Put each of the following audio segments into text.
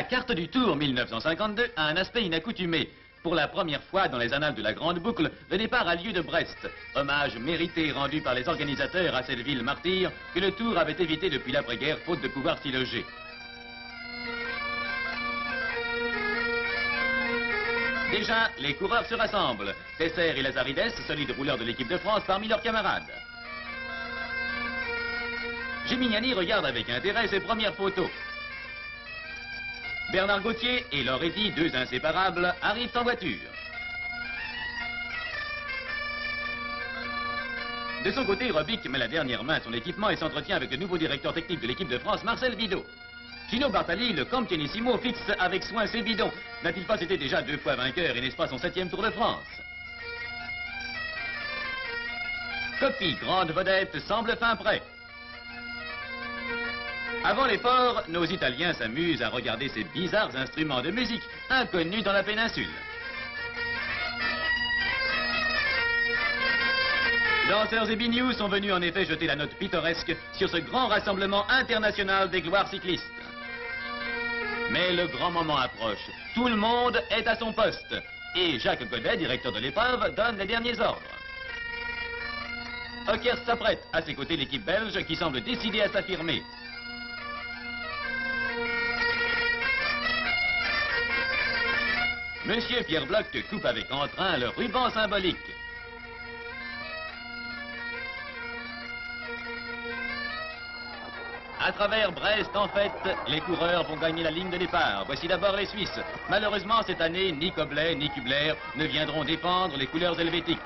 carte du Tour 1952 a un aspect inaccoutumé. Pour la première fois dans les annales de la Grande Boucle, le départ a lieu de Brest. Hommage mérité rendu par les organisateurs à cette ville martyre que le Tour avait évité depuis l'après-guerre faute de pouvoir s'y loger. Déjà, les coureurs se rassemblent. Tesser et Lazaridès, solides rouleurs de l'équipe de France parmi leurs camarades. Gimignani regarde avec intérêt ses premières photos. Bernard Gauthier et Laure Eddy, deux inséparables, arrivent en voiture. De son côté, Robic met la dernière main à son équipement et s'entretient avec le nouveau directeur technique de l'équipe de France, Marcel Vidot. Gino Bartali, le campionissimo, fixe avec soin ses bidons. N'a-t-il pas été déjà 2 fois vainqueur et n'est-ce pas son 7e Tour de France? Coppi, grande vedette, semble fin prêt. Avant l'effort, nos Italiens s'amusent à regarder ces bizarres instruments de musique inconnus dans la péninsule. Danseurs et bignoux sont venus en effet jeter la note pittoresque sur ce grand rassemblement international des gloires cyclistes. Mais le grand moment approche. Tout le monde est à son poste. Et Jacques Godet, directeur de l'épreuve, donne les derniers ordres. Ockers s'apprête. À ses côtés, l'équipe belge qui semble décidée à s'affirmer. Monsieur Pierre Bloch coupe avec entrain le ruban symbolique. À travers Brest, en fait, les coureurs vont gagner la ligne de départ. Voici d'abord les Suisses. Malheureusement, cette année, ni Koblet ni Kubler ne viendront défendre les couleurs helvétiques.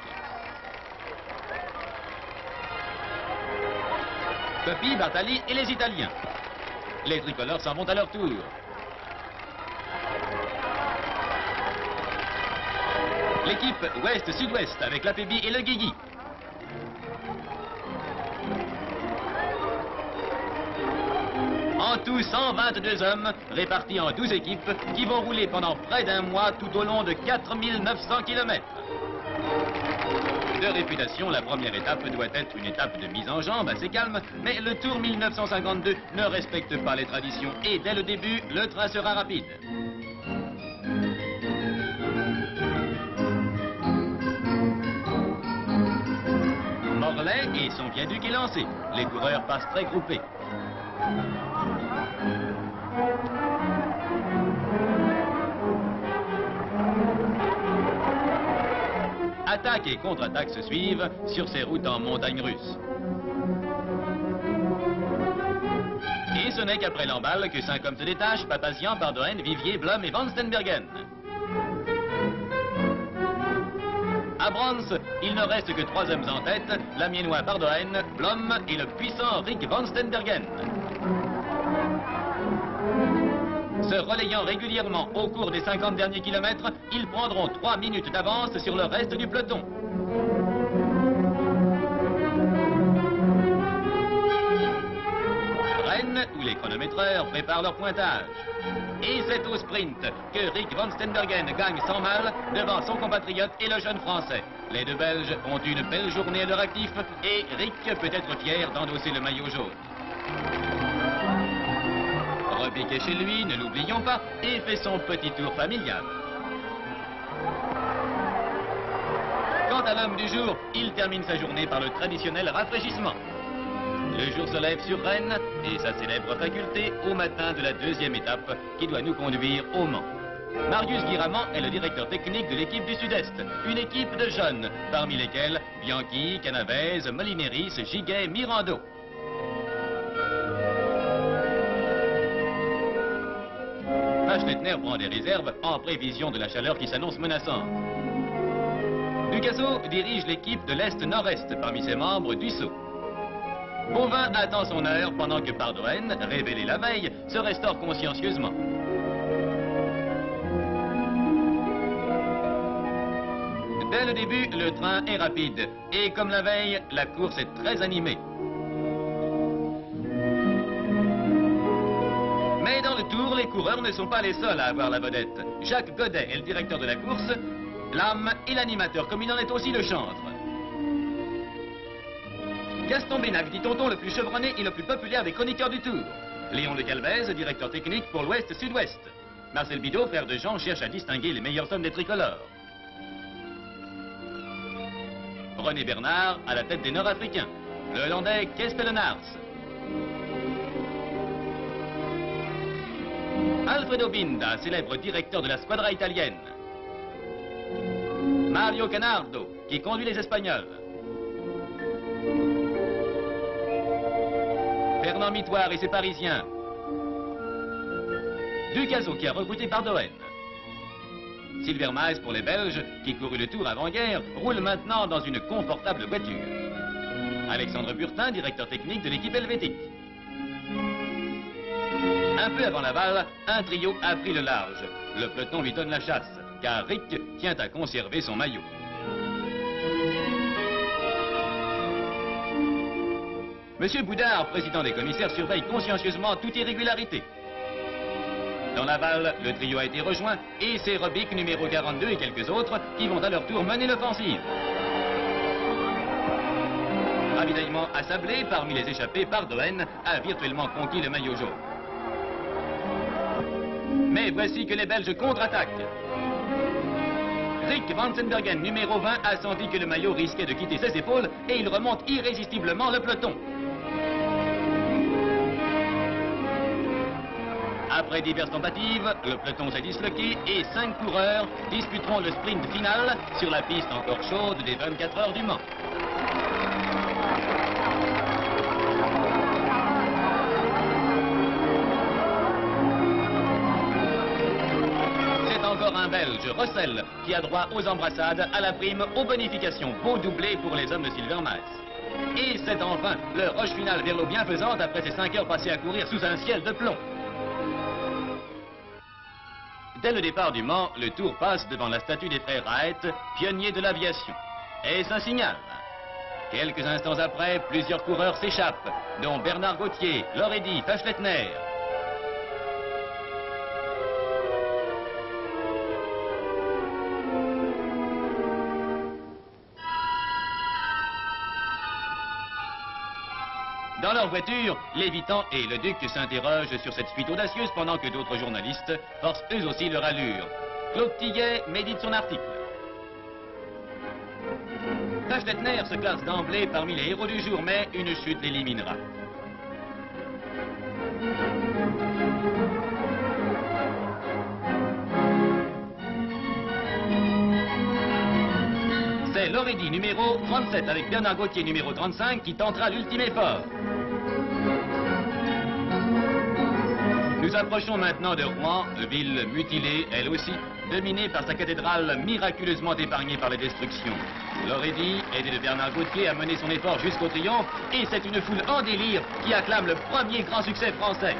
Coppi, Bartali et les Italiens. Les tricolores s'en vont à leur tour. L'équipe ouest-sud-ouest avec l'Apébi et le Guigui. En tout, 122 hommes répartis en 12 équipes qui vont rouler pendant près d'un mois tout au long de 4900 km. De réputation, la première étape doit être une étape de mise en jambe assez calme, mais le Tour 1952 ne respecte pas les traditions et dès le début, le train sera rapide. Morlaix et son viaduc est lancé. Les coureurs passent très groupés. Attaque et contre-attaque se suivent sur ces routes en montagne russe. Et ce n'est qu'après l'emballe que 5 hommes se détachent, Papazian, Pardoen, Vivier, Blum et Van Stenbergen. À Brons, il ne reste que 3 hommes en tête, l'Amiénois Pardoen, Blum et le puissant Rick Van Stenbergen. Se relayant régulièrement au cours des 50 derniers kilomètres, ils prendront 3 minutes d'avance sur le reste du peloton. Rennes, où les chronométreurs préparent leur pointage. Et c'est au sprint que Rick Van Stenbergen gagne sans mal devant son compatriote et le jeune Français. Les deux Belges ont une belle journée à leur actif et Rick peut être fier d'endosser le maillot jaune. Robic est chez lui, ne l'oublions pas, et fait son petit tour familial. Quant à l'homme du jour, il termine sa journée par le traditionnel rafraîchissement. Le jour se lève sur Rennes et sa célèbre faculté au matin de la 2e étape qui doit nous conduire au Mans. Marius Guiraman est le directeur technique de l'équipe du Sud-Est, une équipe de jeunes, parmi lesquels Bianchi, Canavese, Molineris, Giguet, Mirando. Schlettner prend des réserves en prévision de la chaleur qui s'annonce menaçante. Ducasso dirige l'équipe de l'Est-Nord-Est parmi ses membres Dussault. Bonvin attend son heure pendant que Pardoen, révélé la veille, se restaure consciencieusement. Dès le début, le train est rapide et comme la veille, la course est très animée. Mais dans le Tour, les coureurs ne sont pas les seuls à avoir la vedette. Jacques Godet est le directeur de la course, l'âme et l'animateur, comme il en est aussi le chantre. Gaston Bénac, dit Tonton, le plus chevronné et le plus populaire des chroniqueurs du Tour. Léon de Calvez, directeur technique pour l'Ouest-Sud-Ouest. Marcel Bidot, frère de Jean, cherche à distinguer les meilleurs hommes des tricolores. René Bernard à la tête des Nord-Africains. Le Hollandais Kestelenars. Alfredo Binda, célèbre directeur de la squadra italienne. Mario Canardo, qui conduit les Espagnols. Fernand Mitoire et ses Parisiens. Ducaso, qui a recruté Pardoen. Silvermeis pour les Belges, qui courut le Tour avant-guerre, roule maintenant dans une confortable voiture. Alexandre Burtin, directeur technique de l'équipe helvétique. Un peu avant Laval, un trio a pris le large. Le peloton lui donne la chasse, car Rick tient à conserver son maillot. Monsieur Boudard, président des commissaires, surveille consciencieusement toute irrégularité. Dans Laval, le trio a été rejoint et c'est Robic, numéro 42 et quelques autres qui vont à leur tour mener l'offensive. Ravitaillement à Sablé, parmi les échappés, Pardoen a virtuellement conquis le maillot jaune. Mais voici que les Belges contre-attaquent. Rick Vansenbergen, numéro 20, a senti que le maillot risquait de quitter ses épaules et il remonte irrésistiblement le peloton. Après diverses tentatives, le peloton s'est disloqué et 5 coureurs disputeront le sprint final sur la piste encore chaude des 24 heures du Mans. C'est encore un Belge, Rossel, qui a droit aux embrassades, à la prime, aux bonifications, beau doublé pour les hommes de Silvermeis. Et c'est enfin le rush final vers l'eau bienfaisante après ces 5 heures passées à courir sous un ciel de plomb. Dès le départ du Mans, le Tour passe devant la statue des frères Wright, pionniers de l'aviation. Est-ce un signal? Quelques instants après, plusieurs coureurs s'échappent, dont Bernard Gauthier, Lorédy, Fachletner. Dans leur voiture, Lévitan et le Duc s'interrogent sur cette fuite audacieuse pendant que d'autres journalistes forcent eux aussi leur allure. Claude Tiguet médite son article. Fachletner se classe d'emblée parmi les héros du jour, mais une chute l'éliminera. C'est Lorédy, numéro 37, avec Bernard Gauthier, numéro 35, qui tentera l'ultime effort. Nous approchons maintenant de Rouen, ville mutilée, elle aussi, dominée par sa cathédrale miraculeusement épargnée par les destructions. Lorédy, aidé de Bernard Gauthier, a mené son effort jusqu'au triomphe, et c'est une foule en délire qui acclame le premier grand succès français.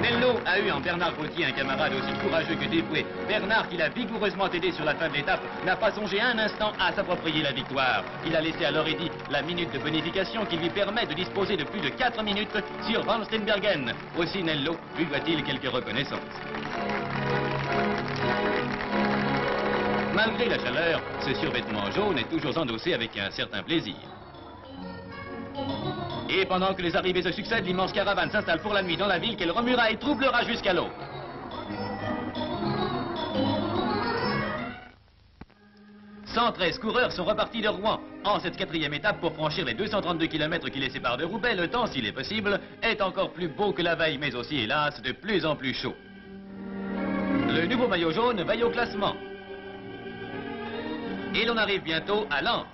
Nello a eu en Bernard Gauthier un camarade aussi courageux que dévoué. Bernard, qui l'a vigoureusement aidé sur la fin de l'étape, n'a pas songé un instant à s'approprier la victoire. Il a laissé à Lorédy la minute de bonification qui lui permet de disposer de plus de 4 minutes sur Van Steenbergen. Aussi Nello lui doit-il quelques reconnaissances. Malgré la chaleur, ce survêtement jaune est toujours endossé avec un certain plaisir. Et pendant que les arrivées se succèdent, l'immense caravane s'installe pour la nuit dans la ville qu'elle remuera et troublera jusqu'à l'aube. 113 coureurs sont repartis de Rouen en cette 4e étape pour franchir les 232 km qui les séparent de Roubaix. Le temps, s'il est possible, est encore plus beau que la veille, mais aussi, hélas, de plus en plus chaud. Le nouveau maillot jaune veille au classement. Et l'on arrive bientôt à Lens.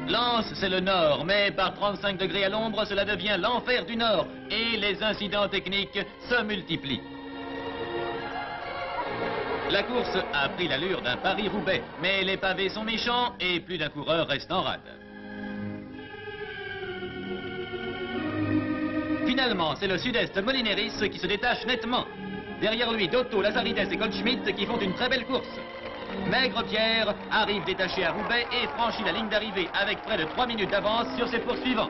Lens, c'est le nord, mais par 35 degrés à l'ombre, cela devient l'enfer du nord et les incidents techniques se multiplient. La course a pris l'allure d'un Paris-Roubaix, mais les pavés sont méchants et plus d'un coureur reste en rade. Finalement, c'est le sud-est Molineris qui se détache nettement. Derrière lui, Dotto, Lazaridès et Goldschmidt qui font une très belle course. Maigre-Pierre arrive détaché à Roubaix et franchit la ligne d'arrivée avec près de 3 minutes d'avance sur ses poursuivants.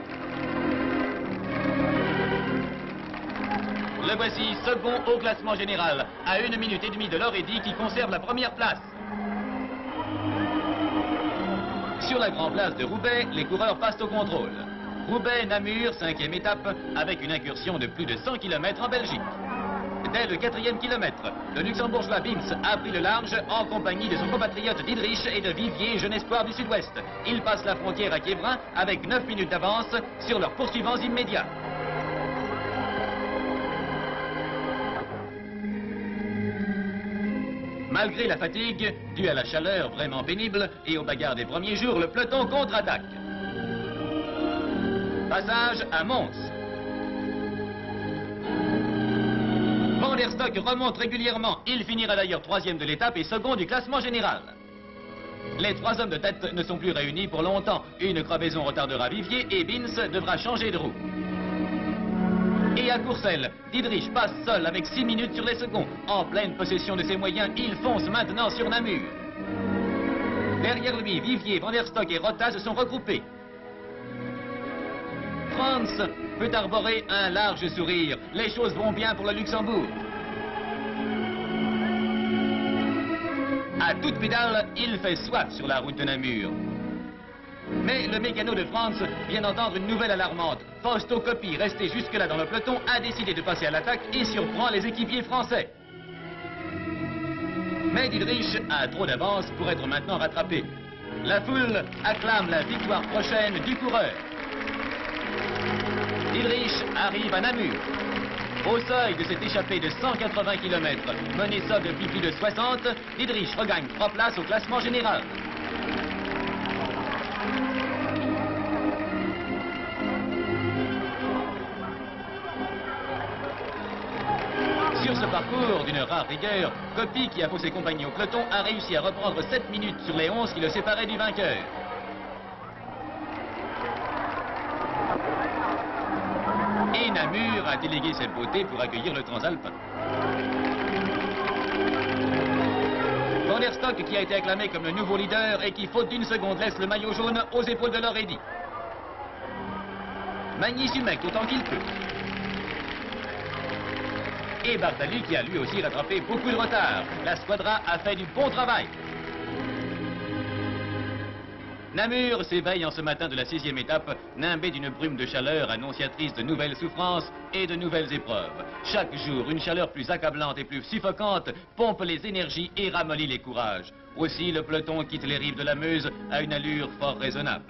Le voici second au classement général, à 1 minute et demie de Lorédy qui conserve la première place. Sur la grande place de Roubaix, les coureurs passent au contrôle. Roubaix-Namur, 5e étape, avec une incursion de plus de 100 km en Belgique. Dès le 4e kilomètre, le luxembourgeois Bims a pris le large en compagnie de son compatriote Didrich et de Vivier, jeune espoir du sud-ouest. Ils passent la frontière à Quievrin avec 9 minutes d'avance sur leurs poursuivants immédiats. Malgré la fatigue, due à la chaleur vraiment pénible et aux bagarres des premiers jours, le peloton contre-attaque. Passage à Mons. Van der Stock remonte régulièrement. Il finira d'ailleurs 3e de l'étape et second du classement général. Les 3 hommes de tête ne sont plus réunis pour longtemps. Une crevaison retardera Vivier et Bins devra changer de roue. Et à Courcelles, Didrich passe seul avec 6 minutes sur les seconds. En pleine possession de ses moyens, il fonce maintenant sur Namur. Derrière lui, Vivier, Van der Stock et Rota se sont regroupés. Franz peut arborer un large sourire. Les choses vont bien pour le Luxembourg. À toute pédale, il fait soif sur la route de Namur. Mais le mécano de France vient d'entendre une nouvelle alarmante. Fausto Coppi, resté jusque-là dans le peloton, a décidé de passer à l'attaque et surprend les équipiers français. Mais Didrich a trop d'avance pour être maintenant rattrapé. La foule acclame la victoire prochaine du coureur. Didrich arrive à Namur. Au seuil de cette échappée de 180 km, mené seul depuis plus de 60, Didrich regagne 3 places au classement général. Sur ce parcours d'une rare rigueur, Coppi, qui a faussé compagnie au peloton, a réussi à reprendre 7 minutes sur les 11 qui le séparaient du vainqueur. Et Namur a délégué cette beauté pour accueillir le Transalpin. Van der Stock, qui a été acclamé comme le nouveau leader et qui, faute d'une seconde, laisse le maillot jaune aux épaules de Lauredi. Magny s'humecte autant qu'il peut. Et Bartali, qui a lui aussi rattrapé beaucoup de retard. La squadra a fait du bon travail. Namur s'éveille en ce matin de la 6e étape, nimbé d'une brume de chaleur annonciatrice de nouvelles souffrances et de nouvelles épreuves. Chaque jour, une chaleur plus accablante et plus suffocante pompe les énergies et ramollit les courages. Aussi, le peloton quitte les rives de la Meuse à une allure fort raisonnable.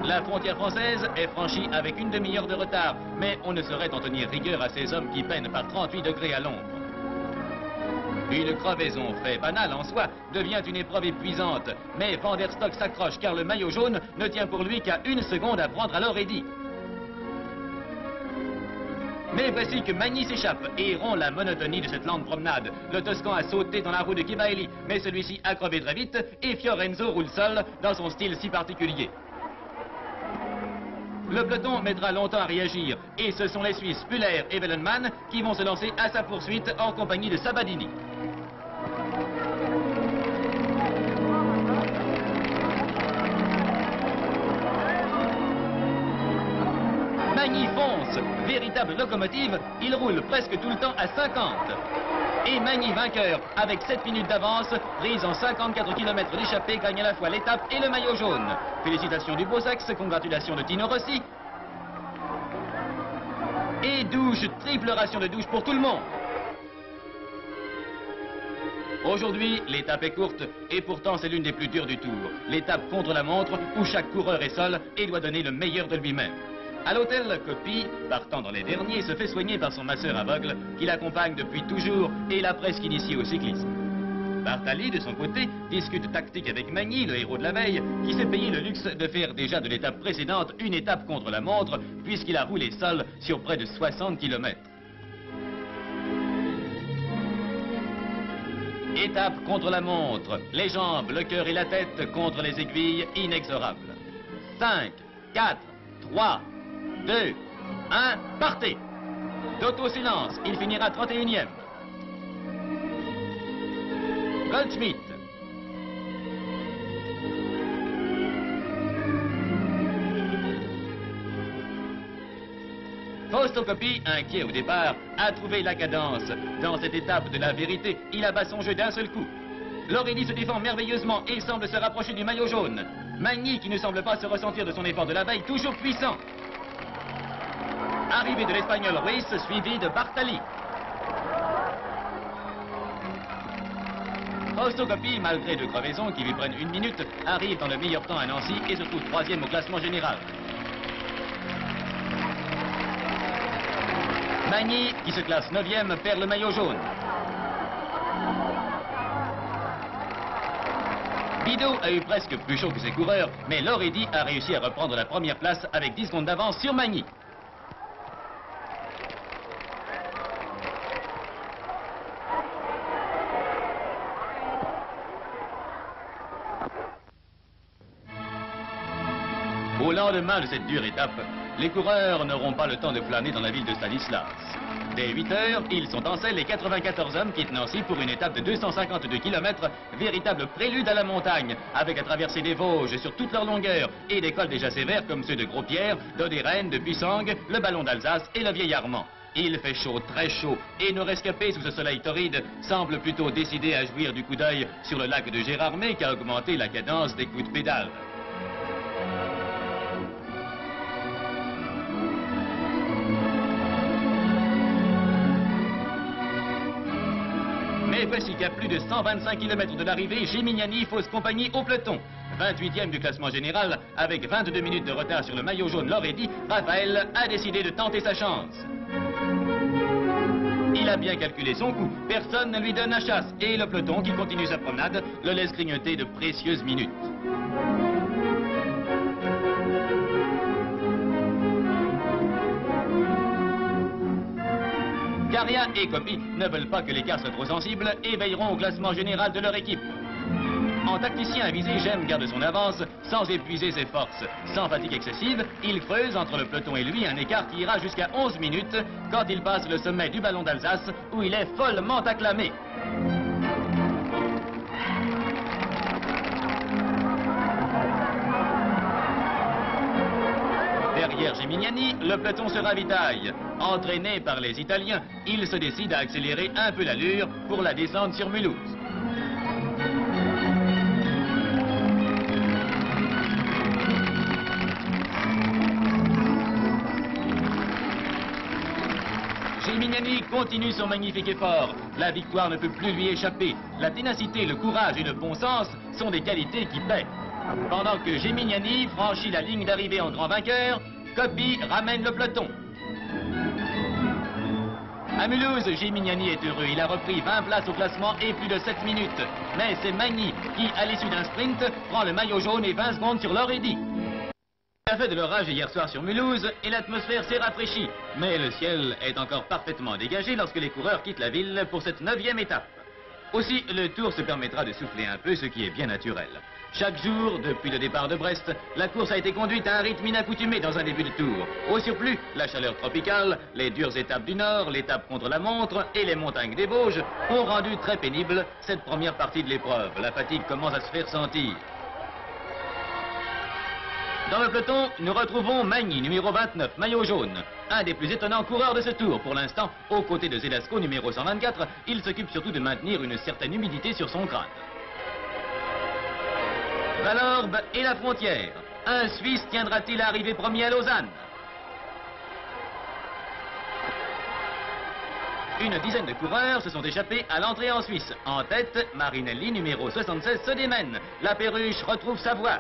La frontière française est franchie avec une demi-heure de retard, mais on ne saurait en tenir rigueur à ces hommes qui peinent par 38 degrés à l'ombre. Une crevaison, fait banale en soi, devient une épreuve épuisante. Mais Van der Stock s'accroche car le maillot jaune ne tient pour lui qu'à 1 seconde à prendre à Lauredi. Mais voici que Magny s'échappe et rompt la monotonie de cette lente promenade. Le Toscan a sauté dans la roue de Kibaeli, mais celui-ci a crevé très vite et Fiorenzo roule seul dans son style si particulier. Le peloton mettra longtemps à réagir et ce sont les Suisses Puller et Wellenmann qui vont se lancer à sa poursuite en compagnie de Sabadini. Magny fonce, véritable locomotive, il roule presque tout le temps à 50. Et Magny vainqueur, avec 7 minutes d'avance, prise en 54 km d'échappée, gagne à la fois l'étape et le maillot jaune. Félicitations du Beau-Sexe, congratulations de Tino Rossi. Et douche, triple ration de douche pour tout le monde. Aujourd'hui, l'étape est courte et pourtant c'est l'une des plus dures du tour. L'étape contre la montre où chaque coureur est seul et doit donner le meilleur de lui-même. À l'hôtel, Coppi, partant dans les derniers, se fait soigner par son masseur aveugle qui l'accompagne depuis toujours et l'a presque initié au cyclisme. Bartali, de son côté, discute tactique avec Magny, le héros de la veille, qui s'est payé le luxe de faire déjà de l'étape précédente une étape contre la montre, puisqu'il a roulé seul sur près de 60 km. Étape contre la montre, les jambes, le cœur et la tête contre les aiguilles inexorables. 5, 4, 3, 2, 1, partez! D'auto-silence, il finira 31e. Goldschmidt. Fausto Coppi, inquiet au départ, a trouvé la cadence. Dans cette étape de la vérité, il abat son jeu d'un seul coup. Loredi se défend merveilleusement et semble se rapprocher du maillot jaune. Magny, qui ne semble pas se ressentir de son effort de la veille, toujours puissant. Arrivée de l'Espagnol Ruiz, suivi de Bartali. Fausto Coppi, malgré deux crevaisons qui lui prennent 1 minute, arrive dans le meilleur temps à Nancy et se trouve 3e au classement général. Magny, qui se classe 9e, perd le maillot jaune. Bidot a eu presque plus chaud que ses coureurs, mais Loredi a réussi à reprendre la première place avec 10 secondes d'avance sur Magny. Au lendemain de cette dure étape, les coureurs n'auront pas le temps de flâner dans la ville de Stanislas. Dès 8 heures, ils sont en selle les 94 hommes quittent Nancy pour une étape de 252 km, véritable prélude à la montagne, avec à traverser des Vosges sur toute leur longueur et des cols déjà sévères comme ceux de Gros-Pierre, d'Odérène, de Puissang, le Ballon d'Alsace et le Vieil Armand. Il fait chaud, très chaud, et nos rescapés sous ce soleil torride semblent plutôt décidés à jouir du coup d'œil sur le lac de Gérardmer qu'à augmenter la cadence des coups de pédale. Mais voici qu'à plus de 125 km de l'arrivée, Gimignani fausse compagnie au peloton. 28e du classement général, avec 22 minutes de retard sur le maillot jaune Loredi, Raphaël a décidé de tenter sa chance. Il a bien calculé son coup, personne ne lui donne la chasse, et le peloton, qui continue sa promenade, le laisse grignoter de précieuses minutes. Caria et Coppi ne veulent pas que l'écart soit trop sensible et veilleront au classement général de leur équipe. En tacticien avisé, Gem garde son avance sans épuiser ses forces. Sans fatigue excessive, il creuse entre le peloton et lui un écart qui ira jusqu'à 11 minutes quand il passe le sommet du Ballon d'Alsace où il est follement acclamé. Derrière Gimignani, le peloton se ravitaille. Entraîné par les Italiens, il se décide à accélérer un peu l'allure pour la descente sur Mulhouse. Gimignani continue son magnifique effort. La victoire ne peut plus lui échapper. La ténacité, le courage et le bon sens sont des qualités qui paient. Pendant que Gimignani franchit la ligne d'arrivée en grand vainqueur, Coppi ramène le peloton. À Mulhouse, Gimignani est heureux. Il a repris 20 places au classement et plus de 7 minutes. Mais c'est Magny qui, à l'issue d'un sprint, prend le maillot jaune et 20 secondes sur Loredi. Il a fait de l'orage hier soir sur Mulhouse et l'atmosphère s'est rafraîchie. Mais le ciel est encore parfaitement dégagé lorsque les coureurs quittent la ville pour cette 9e étape. Aussi, le Tour se permettra de souffler un peu, ce qui est bien naturel. Chaque jour, depuis le départ de Brest, la course a été conduite à un rythme inaccoutumé dans un début de tour. Au surplus, la chaleur tropicale, les dures étapes du Nord, l'étape contre la montre et les montagnes des Vosges ont rendu très pénible cette première partie de l'épreuve. La fatigue commence à se faire sentir. Dans le peloton, nous retrouvons Magny, numéro 29, maillot jaune. Un des plus étonnants coureurs de ce tour. Pour l'instant, aux côtés de Zelasco, numéro 124, il s'occupe surtout de maintenir une certaine humidité sur son crâne. Valorbe et la frontière. Un Suisse tiendra-t-il à arriver premier à Lausanne? Une dizaine de coureurs se sont échappés à l'entrée en Suisse. En tête, Marinelli, numéro 76, se démène. La Perruche retrouve sa voie.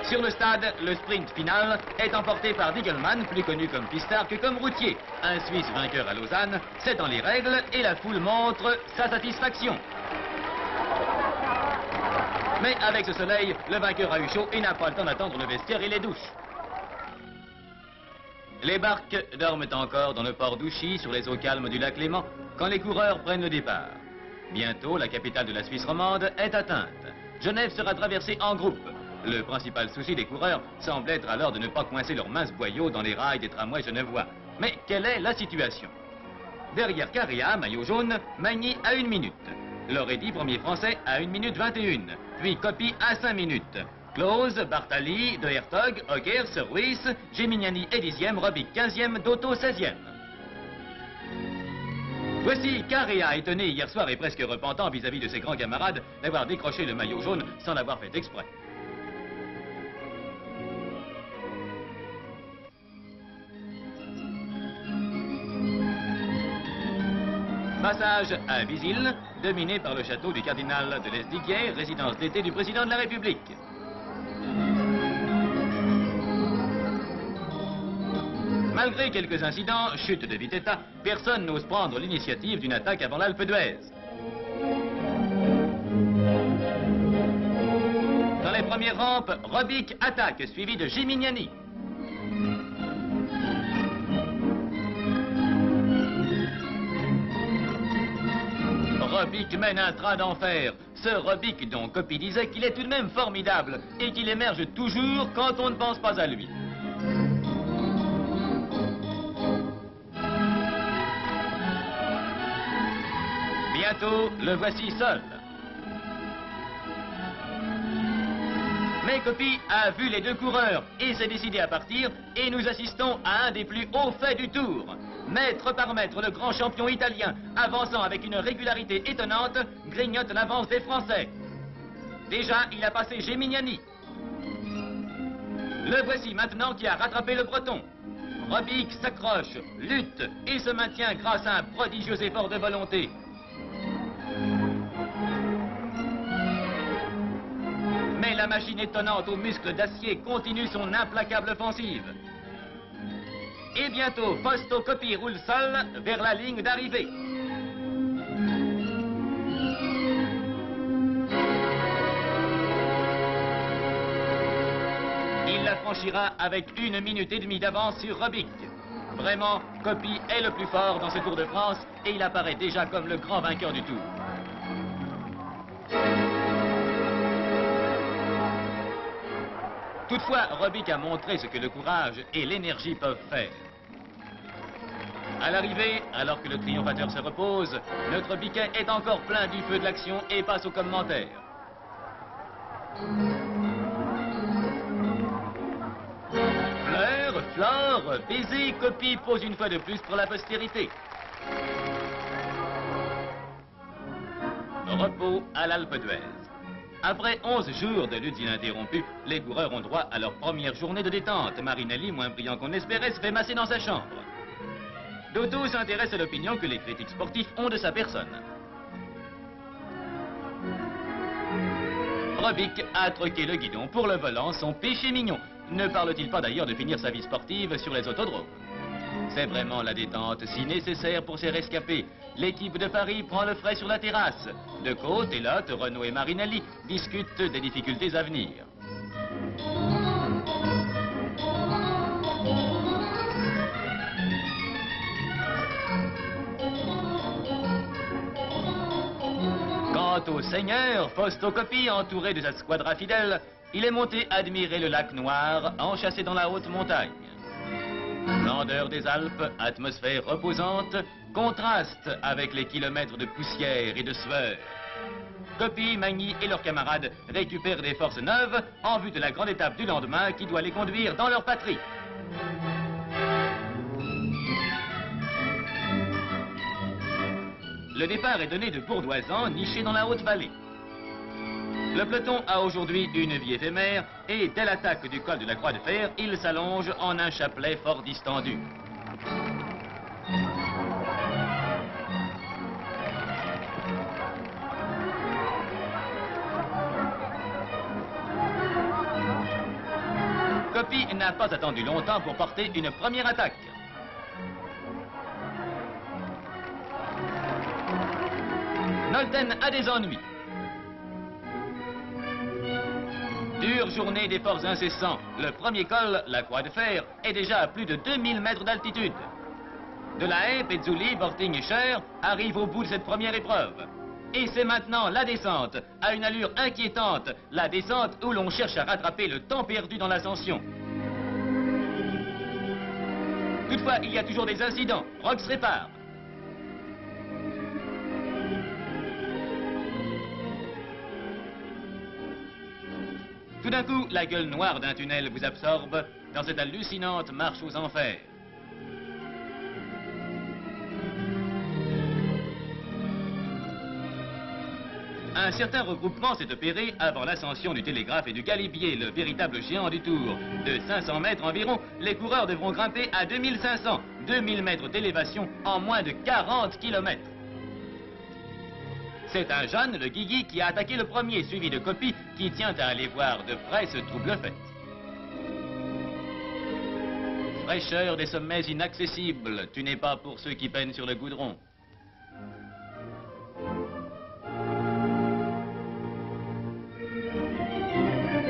Sur le stade, le sprint final est emporté par Diegelmann, plus connu comme pistard que comme routier. Un Suisse vainqueur à Lausanne, c'est dans les règles et la foule montre sa satisfaction. Mais avec ce soleil, le vainqueur a eu chaud et n'a pas le temps d'attendre le vestiaire et les douches. Les barques dorment encore dans le port d'Ouchy, sur les eaux calmes du lac Léman, quand les coureurs prennent le départ. Bientôt, la capitale de la Suisse romande est atteinte. Genève sera traversée en groupe. Le principal souci des coureurs semble être alors de ne pas coincer leurs minces boyaux dans les rails des tramways genevois. Mais quelle est la situation? Derrière Caria, maillot jaune, Magny à 1 minute. Loredi, premier français, à 1 minute 21. Puis Coppi à 5 minutes. Klose, Bartali, De Hertog, Ockers, Ruiz, Gimignani est 10e, Robic 15e, Dotto 16e. Voici Carrea, étonné hier soir et presque repentant vis-à-vis de ses grands camarades d'avoir décroché le maillot jaune sans l'avoir fait exprès. Passage à Visil, dominé par le château du cardinal de Lesdiguières, résidence d'été du président de la République. Malgré quelques incidents, chute de Vitetta, personne n'ose prendre l'initiative d'une attaque avant l'Alpe d'Huez. Dans les premières rampes, Robic attaque, suivi de Gimignani. Robic mène un train d'enfer. Ce Robic dont Coppi disait qu'il est tout de même formidable et qu'il émerge toujours quand on ne pense pas à lui. Bientôt, le voici seul. Mais Coppi a vu les deux coureurs et s'est décidé à partir et nous assistons à un des plus hauts faits du Tour. Mètre par mètre, le grand champion italien, avançant avec une régularité étonnante, grignote l'avance des Français. Déjà, il a passé Gimignani. Le voici maintenant qui a rattrapé le Breton. Robic s'accroche, lutte et se maintient grâce à un prodigieux effort de volonté. Mais la machine étonnante aux muscles d'acier continue son implacable offensive. Et bientôt, Fausto Coppi roule seul vers la ligne d'arrivée. Il la franchira avec 1 minute et demie d'avance sur Robic. Vraiment, Coppi est le plus fort dans ce Tour de France et il apparaît déjà comme le grand vainqueur du Tour. Toutefois, Robic a montré ce que le courage et l'énergie peuvent faire. À l'arrivée, alors que le triomphateur se repose, notre biquet est encore plein du feu de l'action et passe aux commentaires. Fleurs, flore, baiser, Coppi pose une fois de plus pour la postérité. Repos à l'Alpe d'Huez. Après 11 jours de luttes ininterrompues, les coureurs ont droit à leur première journée de détente. Marinelli, moins brillant qu'on espérait, se fait masser dans sa chambre. Dotto s'intéresse à l'opinion que les critiques sportifs ont de sa personne. Robic a troqué le guidon pour le volant, son péché mignon. Ne parle-t-il pas d'ailleurs de finir sa vie sportive sur les autodromes? C'est vraiment la détente si nécessaire pour ces rescapés. L'équipe de Paris prend le frais sur la terrasse. De Côte, Elotte, Renaud et Marinelli discutent des difficultés à venir. Quant au seigneur, Fausto Coppi, entouré de sa squadra fidèle, il est monté admirer le lac Noir, enchâssé dans la haute montagne. Splendeur des Alpes, atmosphère reposante, contraste avec les kilomètres de poussière et de sueur. Coppi, Magny et leurs camarades récupèrent des forces neuves en vue de la grande étape du lendemain qui doit les conduire dans leur patrie. Le départ est donné de Bourdoisan, niché dans la haute vallée. Le peloton a aujourd'hui une vie éphémère et dès l'attaque du col de la Croix de Fer, il s'allonge en un chapelet fort distendu. Coppi n'a pas attendu longtemps pour porter une première attaque. Nolten a des ennuis. Dure journée d'efforts incessants. Le premier col, la Croix de Fer, est déjà à plus de 2000 mètres d'altitude. De la Haye, Pezzoli, Borting et Cher arrivent au bout de cette première épreuve. Et c'est maintenant la descente, à une allure inquiétante, la descente où l'on cherche à rattraper le temps perdu dans l'ascension. Toutefois, il y a toujours des incidents. Rox répare. Tout d'un coup, la gueule noire d'un tunnel vous absorbe dans cette hallucinante marche aux enfers. Un certain regroupement s'est opéré avant l'ascension du télégraphe et du galibier, le véritable géant du Tour. De 500 mètres environ, les coureurs devront grimper à 2500, 2000 mètres d'élévation en moins de 40 km. C'est un jeune, le Guigui, qui a attaqué le premier, suivi de Coppi, qui tient à aller voir de près ce trouble fait. Fraîcheur des sommets inaccessibles, tu n'es pas pour ceux qui peinent sur le goudron.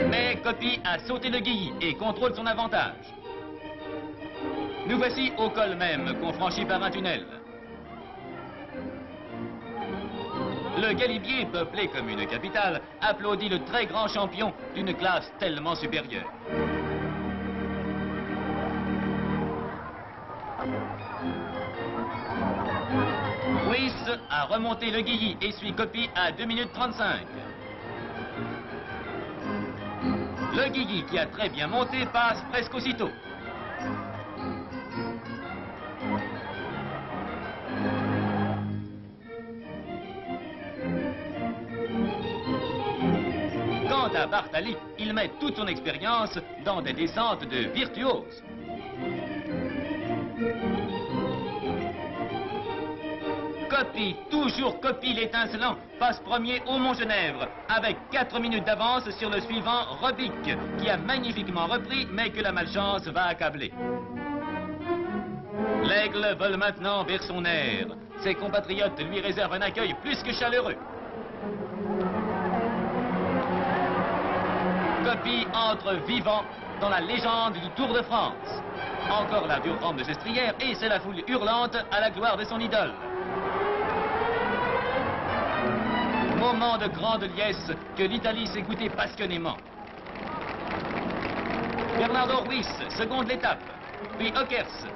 Mais Coppi a sauté le Guigui et contrôle son avantage. Nous voici au col même, qu'on franchit par un tunnel. Le galibier, peuplé comme une capitale, applaudit le très grand champion d'une classe tellement supérieure. Ruiz a remonté le Guigui et suit Coppi à 2 minutes 35. Le Guigui, qui a très bien monté, passe presque aussitôt. Quant à Bartali, il met toute son expérience dans des descentes de virtuose. Coppi, toujours Coppi l'étincelant, passe premier au Mont-Genèvre, avec 4 minutes d'avance sur le suivant, Robic, qui a magnifiquement repris, mais que la malchance va accabler. L'aigle vole maintenant vers son air. Ses compatriotes lui réservent un accueil plus que chaleureux. Coppi entre vivant dans la légende du Tour de France. Encore la dure forme de Sestrière et c'est la foule hurlante à la gloire de son idole. Moment de grande liesse que l'Italie s'est goûtée passionnément. Bernardo Ruiz seconde l'étape, puis Ockers.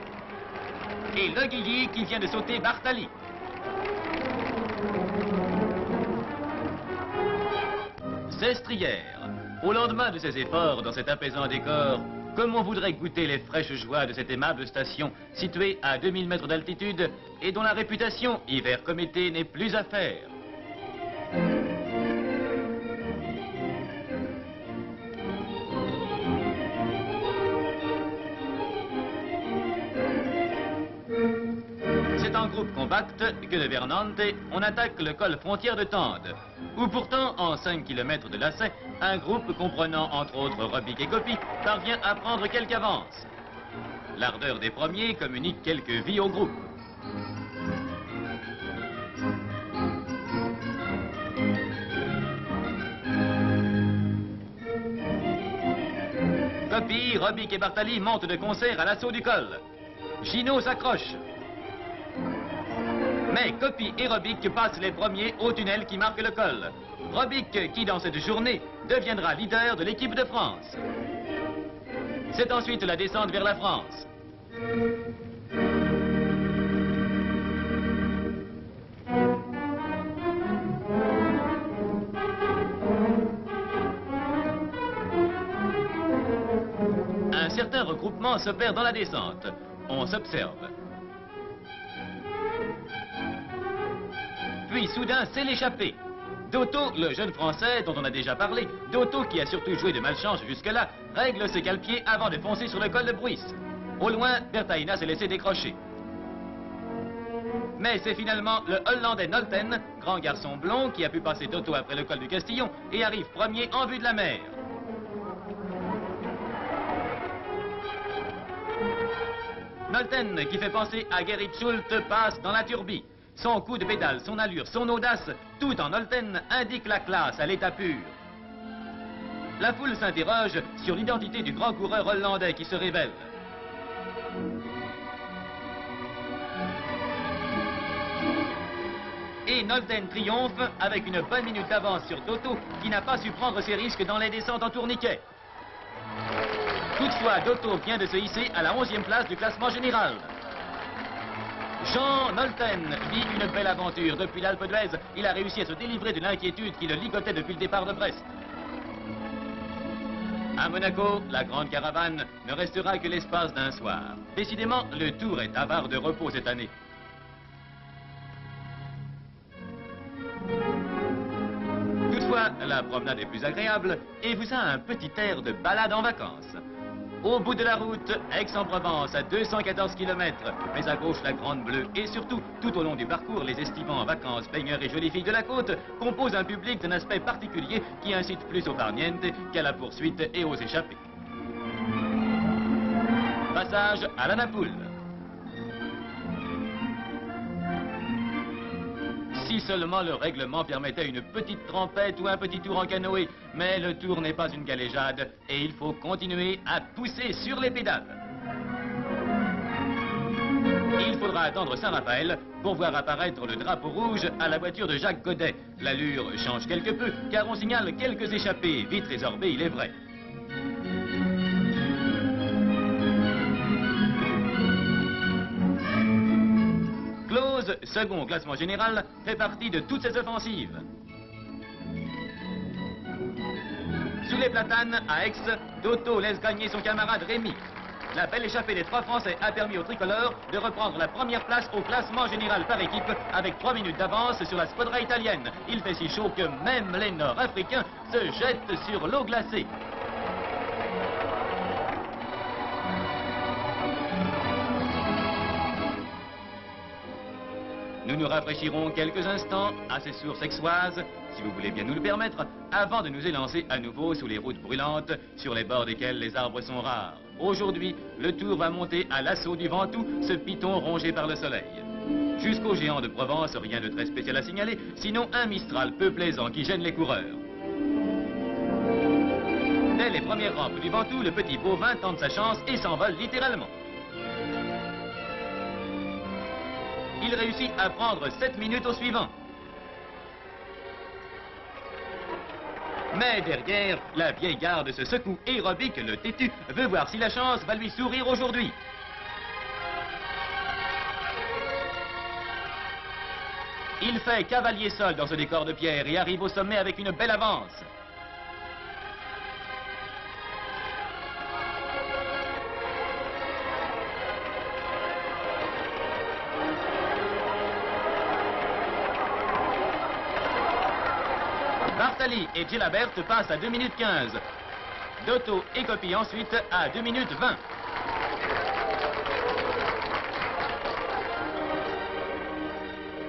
Et le Guigui qui vient de sauter Bartali. Sestrière, au lendemain de ses efforts dans cet apaisant décor, comme on voudrait goûter les fraîches joies de cette aimable station située à 2000 mètres d'altitude et dont la réputation, hiver comme été, n'est plus à faire. C'est en groupe compact que de Vernante, on attaque le col frontière de Tende, où pourtant, en 5 km de lacet, un groupe comprenant entre autres Robic et Coppi parvient à prendre quelque avance. L'ardeur des premiers communique quelques vies au groupe. Coppi, Robic et Bartali montent de concert à l'assaut du col. Gino s'accroche. Mais Coppi et Robic passent les premiers au tunnel qui marque le col. Robic, qui dans cette journée deviendra leader de l'équipe de France. C'est ensuite la descente vers la France. Un certain regroupement s'opère dans la descente. On s'observe. Puis soudain, c'est l'échappée. Dotto, le jeune Français dont on a déjà parlé, Dotto qui a surtout joué de malchance jusque-là, règle ses cale-pieds avant de foncer sur le col de Bruys. Au loin, Bertaina s'est laissé décrocher. Mais c'est finalement le Hollandais Nolten, grand garçon blond, qui a pu passer Dotto après le col du Castillon et arrive premier en vue de la mer. Nolten, qui fait penser à Gerrit Schultz, passe dans la turbie. Son coup de pédale, son allure, son audace, tout en Nolten indique la classe à l'état pur. La foule s'interroge sur l'identité du grand coureur hollandais qui se révèle. Et Nolten triomphe avec une bonne minute d'avance sur Dotto qui n'a pas su prendre ses risques dans les descentes en tourniquet. Toutefois, Dotto vient de se hisser à la 11e place du classement général. Jean Nolten vit une belle aventure. Depuis l'Alpe d'Huez, il a réussi à se délivrer de l'inquiétude qui le ligotait depuis le départ de Brest. À Monaco, la grande caravane ne restera que l'espace d'un soir. Décidément, le Tour est avare de repos cette année. la promenade est plus agréable et vous a un petit air de balade en vacances. Au bout de la route, Aix-en-Provence à 214 km, mais à gauche la Grande Bleue et surtout, tout au long du parcours, les estivants en vacances, baigneurs et jolies filles de la côte composent un public d'un aspect particulier qui incite plus au farniente qu'à la poursuite et aux échappées. Passage à la Napoule. Si seulement le règlement permettait une petite trempette ou un petit tour en canoë, mais le tour n'est pas une galéjade et il faut continuer à pousser sur les pédales. Il faudra attendre Saint-Raphaël pour voir apparaître le drapeau rouge à la voiture de Jacques Godet. L'allure change quelque peu car on signale quelques échappées, vite résorbées il est vrai. Close, second au classement général, fait partie de toutes ces offensives. Sous les platanes, à Aix, Toto laisse gagner son camarade Rémi. La belle échappée des trois Français a permis aux tricolores de reprendre la première place au classement général par équipe avec 3 minutes d'avance sur la squadra italienne. Il fait si chaud que même les Nord-Africains se jettent sur l'eau glacée. Nous nous rafraîchirons quelques instants à ces sources aixoises, si vous voulez bien nous le permettre, avant de nous élancer à nouveau sous les routes brûlantes, sur les bords desquelles les arbres sont rares. Aujourd'hui, le tour va monter à l'assaut du Ventoux, ce piton rongé par le soleil. Jusqu'au géant de Provence, rien de très spécial à signaler, sinon un Mistral peu plaisant qui gêne les coureurs. Dès les premières rampes du Ventoux, le petit bovin tente sa chance et s'envole littéralement. Il réussit à prendre 7 minutes au suivant. Mais derrière, la vieille garde se secoue aérobique, le têtu veut voir si la chance va lui sourire aujourd'hui. Il fait cavalier seul dans ce décor de pierre et arrive au sommet avec une belle avance. Bartali et Gilabert passent à 2 minutes 15. Dotto et Coppi ensuite à 2 minutes 20.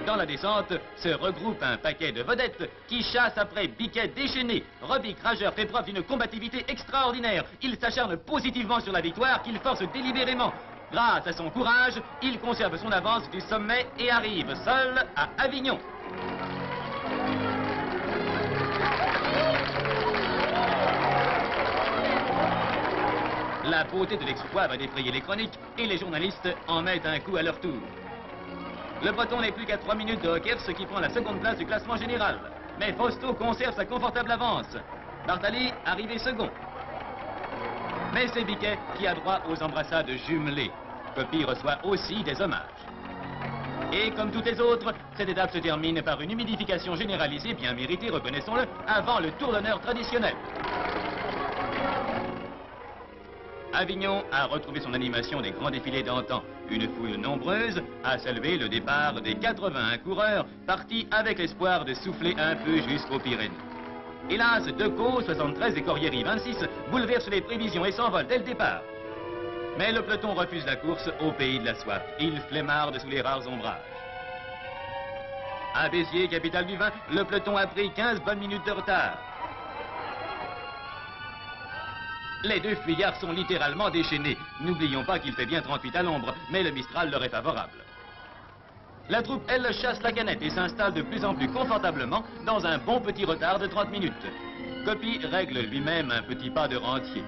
Dans la descente se regroupe un paquet de vedettes qui chassent après Biquet déchaîné. Robic Rageur fait preuve d'une combativité extraordinaire. Il s'acharne positivement sur la victoire qu'il force délibérément. Grâce à son courage, il conserve son avance du sommet et arrive seul à Avignon. La beauté de l'exploit va défrayer les chroniques et les journalistes en mettent un coup à leur tour. Le Breton n'est plus qu'à 3 minutes de Hockers, ce qui prend la seconde place du classement général. Mais Fausto conserve sa confortable avance. Bartali arrivé second. Mais c'est Biquet qui a droit aux embrassades jumelées. Coppi reçoit aussi des hommages. Et comme toutes les autres, cette étape se termine par une humidification généralisée, bien méritée, reconnaissons-le, avant le tour d'honneur traditionnel. Avignon a retrouvé son animation des grands défilés d'antan. Une foule nombreuse a salué le départ des 81 coureurs partis avec l'espoir de souffler un peu jusqu'aux Pyrénées. Hélas, Decaux, 73 et Corrieri, 26, bouleversent les prévisions et s'envolent dès le départ. Mais le peloton refuse la course au pays de la soif. Il flémarde sous les rares ombrages. À Béziers, capitale du vin, le peloton a pris 15 bonnes minutes de retard. Les deux fuyards sont littéralement déchaînés. N'oublions pas qu'il fait bien 38 à l'ombre, mais le Mistral leur est favorable. La troupe, elle, chasse la canette et s'installe de plus en plus confortablement dans un bon petit retard de 30 minutes. Coppi règle lui-même un petit pas de rentier.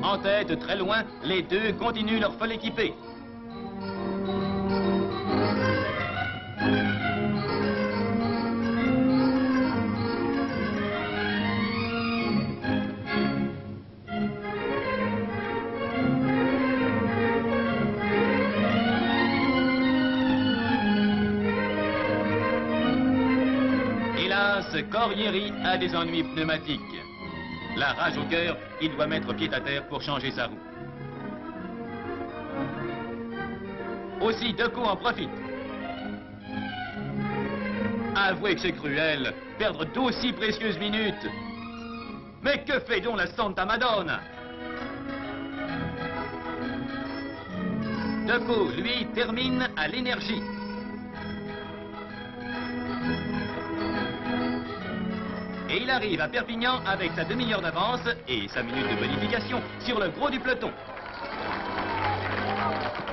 En tête, très loin, les deux continuent leur folle équipée. Corrieri a des ennuis pneumatiques. La rage au cœur, il doit mettre pied à terre pour changer sa roue. Aussi, Decaux en profite. Avouez que c'est cruel, perdre d'aussi précieuses minutes. Mais que fait donc la Santa Madonna? Decaux, lui, termine à l'énergie. Et il arrive à Perpignan avec sa demi-heure d'avance et sa minute de bonification sur le gros du peloton.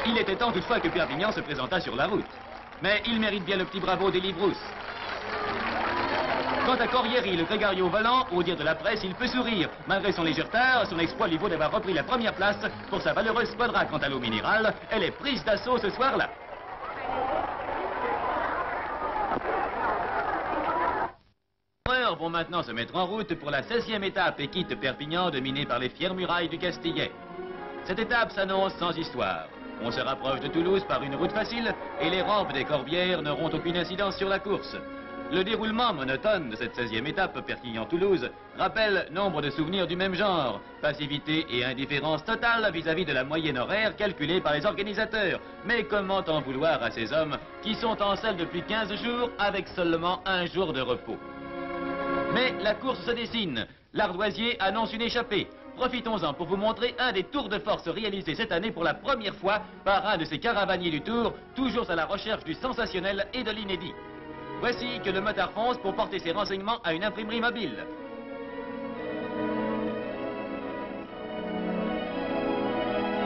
Il était temps toutefois que Perpignan se présentât sur la route. Mais il mérite bien le petit bravo d'Élie Brousse. Quant à Corrieri, le Grégario volant, au dire de la presse, il peut sourire. Malgré son léger retard, son exploit lui vaut d'avoir repris la première place pour sa valeureuse squadra. Quant à l'eau minérale, elle est prise d'assaut ce soir-là. Les coureurs vont maintenant se mettre en route pour la 16e étape et quittent Perpignan dominée par les fières murailles du Castillet. Cette étape s'annonce sans histoire. On se rapproche de Toulouse par une route facile et les rampes des Corbières n'auront aucune incidence sur la course. Le déroulement monotone de cette 16e étape Perpignan-Toulouse rappelle nombre de souvenirs du même genre. Passivité et indifférence totale vis-à-vis de la moyenne horaire calculée par les organisateurs. Mais comment en vouloir à ces hommes qui sont en selle depuis 15 jours avec seulement un jour de repos? Mais la course se dessine. L'Ardoisier annonce une échappée. Profitons-en pour vous montrer un des tours de force réalisés cette année pour la première fois par un de ces caravaniers du Tour, toujours à la recherche du sensationnel et de l'inédit. Voici que le motard fonce pour porter ses renseignements à une imprimerie mobile.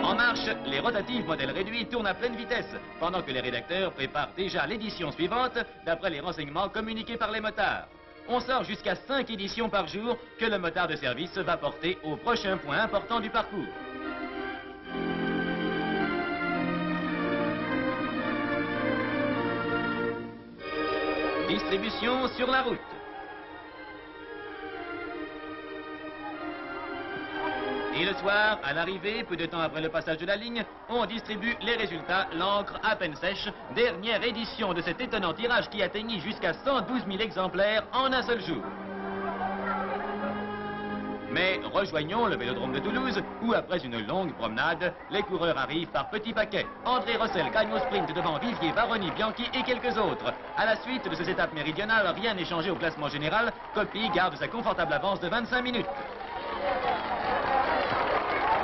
En marche, les rotatives modèles réduits tournent à pleine vitesse, pendant que les rédacteurs préparent déjà l'édition suivante, d'après les renseignements communiqués par les motards. On sort jusqu'à 5 éditions par jour que le motard de service va porter au prochain point important du parcours. Distribution sur la route. Et le soir, à l'arrivée, peu de temps après le passage de la ligne, on distribue les résultats, l'encre à peine sèche, dernière édition de cet étonnant tirage qui atteignit jusqu'à 112 000 exemplaires en un seul jour. Mais rejoignons le Vélodrome de Toulouse, où après une longue promenade, les coureurs arrivent par petits paquets. André Rossel gagne au sprint devant Vivier, Baroni, Bianchi et quelques autres. À la suite de ces étapes méridionales, rien n'est changé au classement général. Coppi garde sa confortable avance de 25 minutes.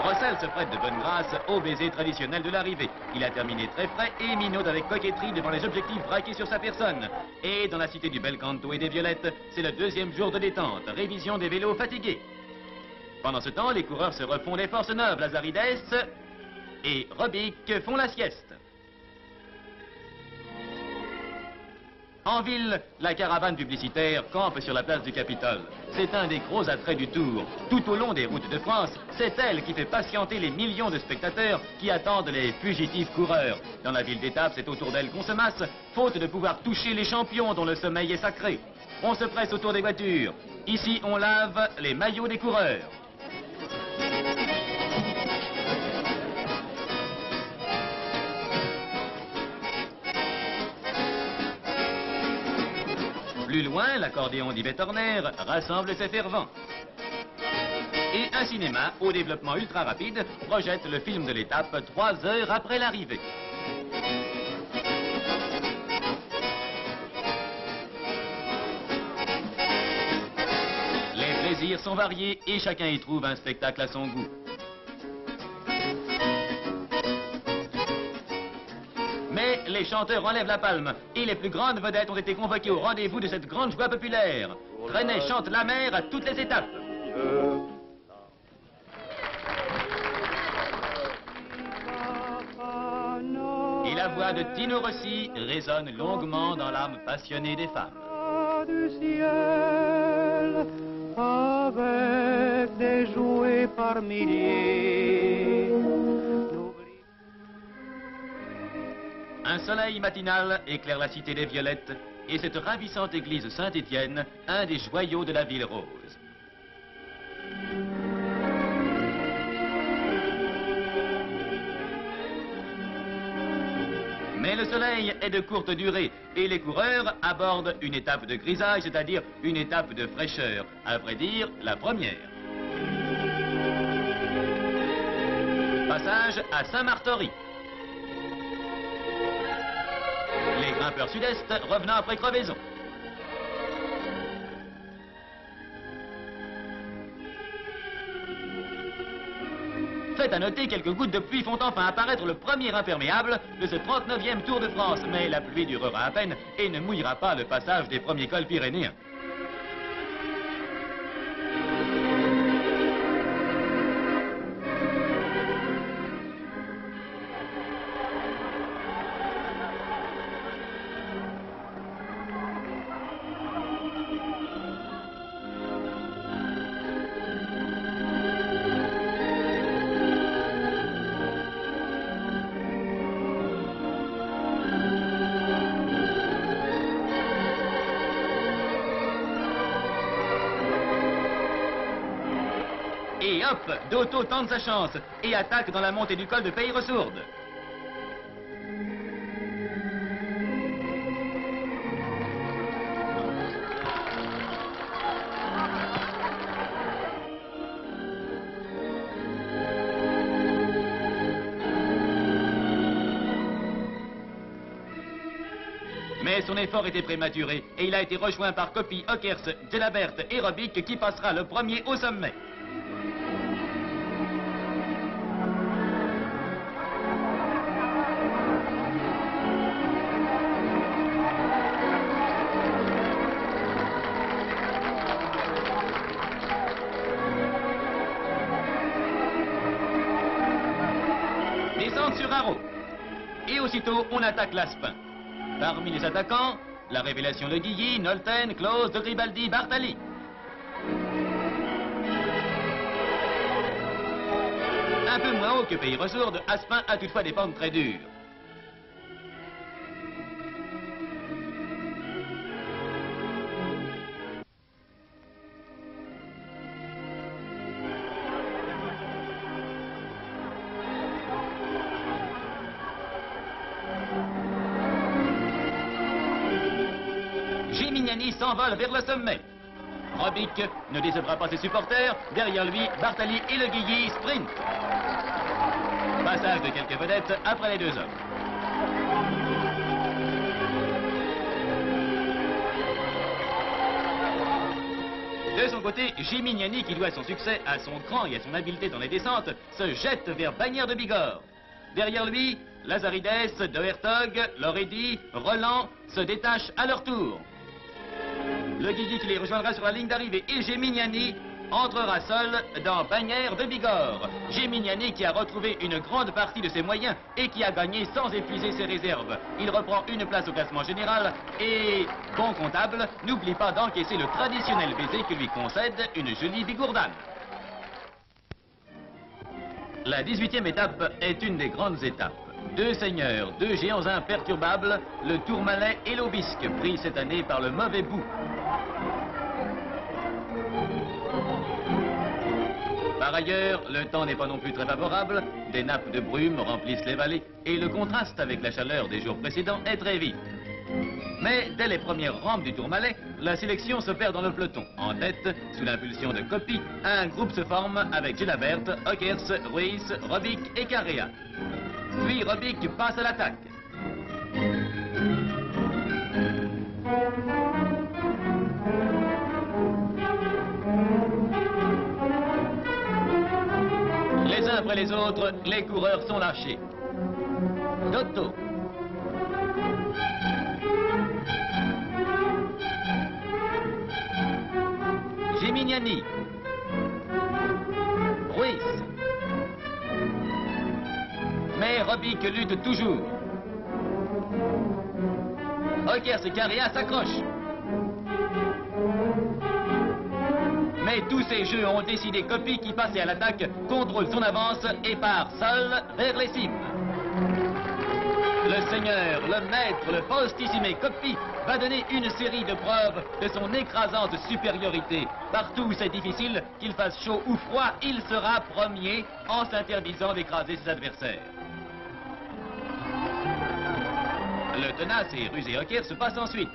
Rossel se prête de bonne grâce au baiser traditionnel de l'arrivée. Il a terminé très frais et minaude avec coquetterie devant les objectifs braqués sur sa personne. Et dans la cité du Bel Canto et des Violettes, c'est le deuxième jour de détente, révision des vélos fatigués. Pendant ce temps, les coureurs se refont les forces neuves. Lazarides et Robic font la sieste. En ville, la caravane publicitaire campe sur la place du Capitole. C'est un des gros attraits du Tour. Tout au long des routes de France, c'est elle qui fait patienter les millions de spectateurs qui attendent les fugitifs coureurs. Dans la ville d'étape, c'est autour d'elle qu'on se masse, faute de pouvoir toucher les champions dont le sommeil est sacré. On se presse autour des voitures. Ici, on lave les maillots des coureurs. Plus loin, l'accordéon d'Yvette Horner rassemble ses fervents. Et un cinéma au développement ultra rapide projette le film de l'étape 3 heures après l'arrivée. Les plaisirs sont variés et chacun y trouve un spectacle à son goût. Mais les chanteurs enlèvent la palme et les plus grandes vedettes ont été convoquées au rendez-vous de cette grande joie populaire. Trenet chante la mer à toutes les étapes. Et la voix de Tino Rossi résonne longuement dans l'âme passionnée des femmes. Du ciel, avec des jouets par milliers. Un soleil matinal éclaire la cité des Violettes et cette ravissante église Saint-Étienne, un des joyaux de la ville rose. Mais le soleil est de courte durée et les coureurs abordent une étape de grisaille, c'est-à-dire une étape de fraîcheur, à vrai dire la première. Passage à Saint-Martory. grimpeurs sud-est revenant après crevaison. Fait à noter, quelques gouttes de pluie font enfin apparaître le premier imperméable de ce 39e Tour de France. Mais la pluie durera à peine et ne mouillera pas le passage des premiers cols pyrénéens. Et hop, Dotto tente sa chance et attaque dans la montée du col de Peyrelsourde. Mais son effort était prématuré et il a été rejoint par Coppi, Ockers, Gelabert et Robic qui passera le premier au sommet. Descente sur Haro. Et aussitôt, on attaque l'Aspin. Parmi les attaquants, la révélation de Guilly, Nolten, Claus, de Gribaldi, Bartali. Un peu moins haut que Peyrelsourde, Aspin a toutefois des pentes très dures. Gimignani s'envole vers le sommet. Robic ne décevra pas ses supporters. Derrière lui, Bartali et le Guilly sprint. Passage de quelques vedettes après les deux hommes. De son côté, Gimignani, qui doit son succès à son cran et à son habileté dans les descentes, se jette vers Bagnères de Bigorre. Derrière lui, Lazarides, De Hertog, Loredi, Roland se détachent à leur tour. Le Guigui qui les rejoindra sur la ligne d'arrivée et Gimignani entrera seul dans Bagnères de Bigorre. Gimignani qui a retrouvé une grande partie de ses moyens et qui a gagné sans épuiser ses réserves. Il reprend une place au classement général et, bon comptable, n'oublie pas d'encaisser le traditionnel baiser que lui concède une jolie bigourdane. La 18e étape est une des grandes étapes. Deux seigneurs, deux géants imperturbables, le Tourmalet et l'Aubisque, pris cette année par le mauvais bout. Par ailleurs, le temps n'est pas non plus très favorable, des nappes de brume remplissent les vallées et le contraste avec la chaleur des jours précédents est très vif. Mais dès les premières rampes du Tourmalet, la sélection se perd dans le peloton. En tête, sous l'impulsion de Coppi, un groupe se forme avec Gelabert, Ockers, Ruiz, Robic et Carrea. Puis Robic passe à l'attaque. Les uns après les autres, les coureurs sont lâchés. Dotto. Gimignani. Ruiz. Mais Robic lutte toujours. Ockers et Carrea s'accrochent. Mais tous ces jeux ont décidé Coppi qui passait à l'attaque, contrôle son avance et part seul vers les cimes. Le seigneur, le maître, le postissimé Coppi va donner une série de preuves de son écrasante supériorité. Partout où c'est difficile, qu'il fasse chaud ou froid, il sera premier en s'interdisant d'écraser ses adversaires. Le tenace et rusé Ockers se passe ensuite.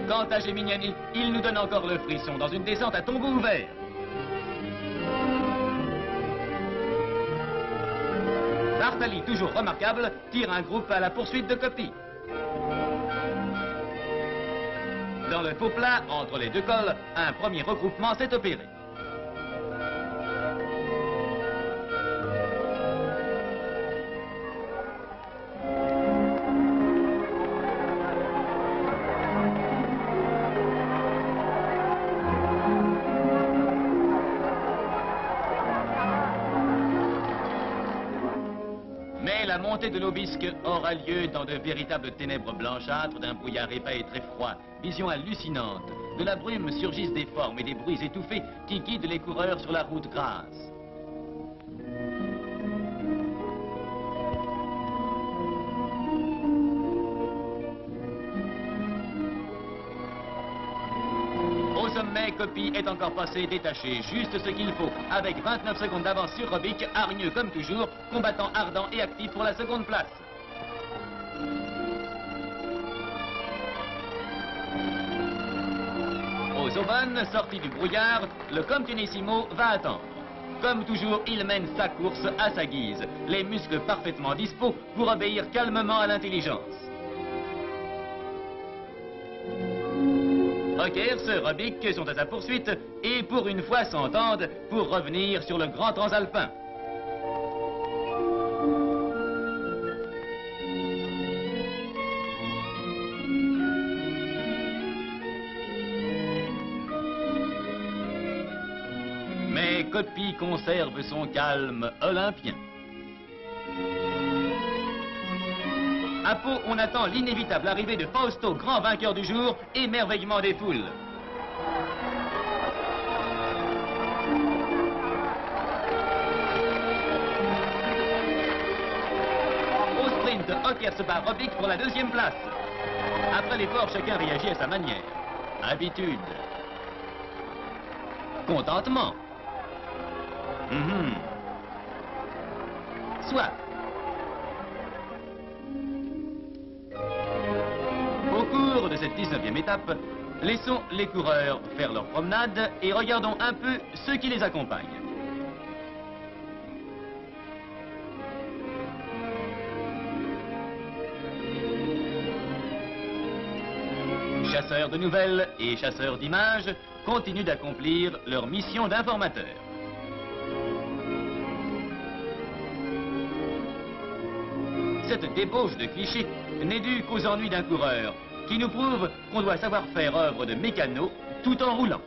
Quant à Gimignani, il nous donne encore le frisson dans une descente à tombeau ouvert. Bartali, toujours remarquable, tire un groupe à la poursuite de Coppi. Dans le faux plat, entre les deux cols, un premier regroupement s'est opéré. Mais la montée de l'Aubisque aura lieu dans de véritables ténèbres blanchâtres d'un brouillard épais et très froid. Vision hallucinante. De la brume surgissent des formes et des bruits étouffés qui guident les coureurs sur la route grasse. Au sommet, Coppi est encore passé détaché, juste ce qu'il faut, avec 29 secondes d'avance sur Robic, hargneux comme toujours, combattant ardent et actif pour la seconde place. Aux Aubonnes, sorti du brouillard, le Continuissimo va attendre. Comme toujours, il mène sa course à sa guise, les muscles parfaitement dispos pour obéir calmement à l'intelligence. Rockers, Robic sont à sa poursuite et pour une fois s'entendent pour revenir sur le grand transalpin. Mais Coppi conserve son calme olympien. À Pau, on attend l'inévitable arrivée de Fausto, grand vainqueur du jour, émerveillement des foules. Au sprint, Hocker se bat Robic pour la deuxième place. Après l'effort, chacun réagit à sa manière. Habitude. Contentement. Soit. Au cours de cette 19e étape, laissons les coureurs faire leur promenade et regardons un peu ceux qui les accompagnent. Chasseurs de nouvelles et chasseurs d'images continuent d'accomplir leur mission d'informateurs. Cette débauche de clichés n'est due qu'aux ennuis d'un coureur, qui nous prouve qu'on doit savoir faire œuvre de mécano tout en roulant.